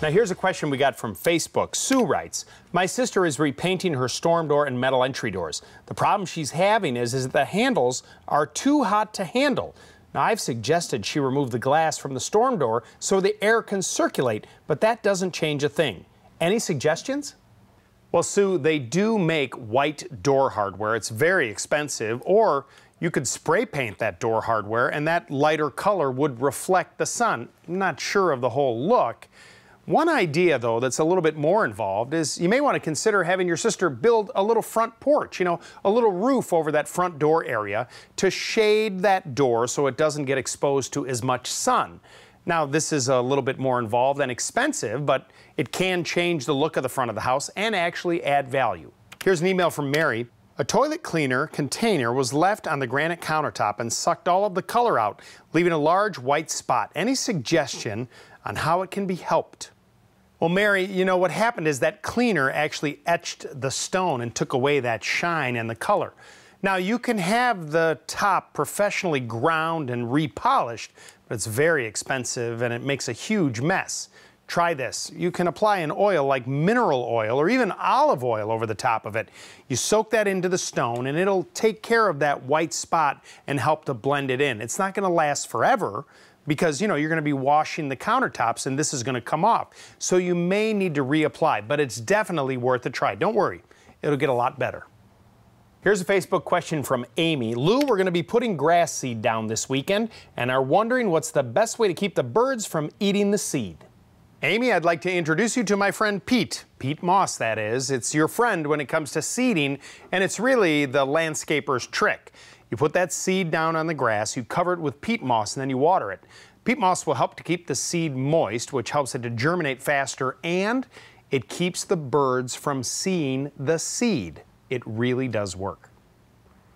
Now here's a question we got from Facebook. Sue writes, my sister is repainting her storm door and metal entry doors. The problem she's having is that the handles are too hot to handle. Now I've suggested she remove the glass from the storm door so the air can circulate, but that doesn't change a thing. Any suggestions? Well, Sue, they do make white door hardware. It's very expensive, or you could spray paint that door hardware and that lighter color would reflect the sun. I'm not sure of the whole look. One idea, though, that's a little bit more involved is you may want to consider having your sister build a little front porch, a little roof over that front door area to shade that door so it doesn't get exposed to as much sun. Now, this is a little bit more involved and expensive, but it can change the look of the front of the house and actually add value. Here's an email from Mary. A toilet cleaner container was left on the granite countertop and sucked all of the color out, leaving a large white spot. Any suggestion on how it can be helped? Well, Mary, what happened is that cleaner actually etched the stone and took away that shine and the color. Now, you can have the top professionally ground and repolished, but it's very expensive and it makes a huge mess. Try this. You can apply an oil like mineral oil or even olive oil over the top of it. You soak that into the stone and it'll take care of that white spot and help to blend it in. It's not going to last forever because, you're going to be washing the countertops and this is going to come off. So you may need to reapply, but it's definitely worth a try. Don't worry, it'll get a lot better. Here's a Facebook question from Amy. Lou, we're going to be putting grass seed down this weekend and are wondering what's the best way to keep the birds from eating the seed. Amy, I'd like to introduce you to my friend Pete. Pete Moss, that is. It's your friend when it comes to seeding, and it's really the landscaper's trick. You put that seed down on the grass, you cover it with peat moss, and then you water it. Peat moss will help to keep the seed moist, which helps it to germinate faster, and it keeps the birds from seeing the seed. It really does work.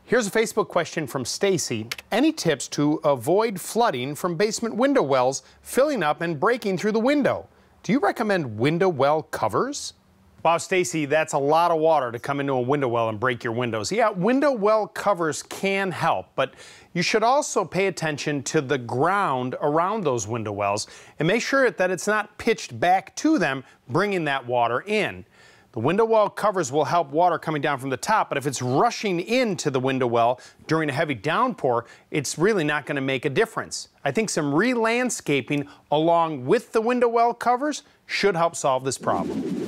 Here's a Facebook question from Stacy. Any tips to avoid flooding from basement window wells filling up and breaking through the window? Do you recommend window well covers? Wow, Stacy, that's a lot of water to come into a window well and break your windows. Yeah, window well covers can help, but you should also pay attention to the ground around those window wells and make sure that it's not pitched back to them, bringing that water in. The window well covers will help water coming down from the top, but if it's rushing into the window well during a heavy downpour, it's really not going to make a difference. I think some re-landscaping along with the window well covers should help solve this problem.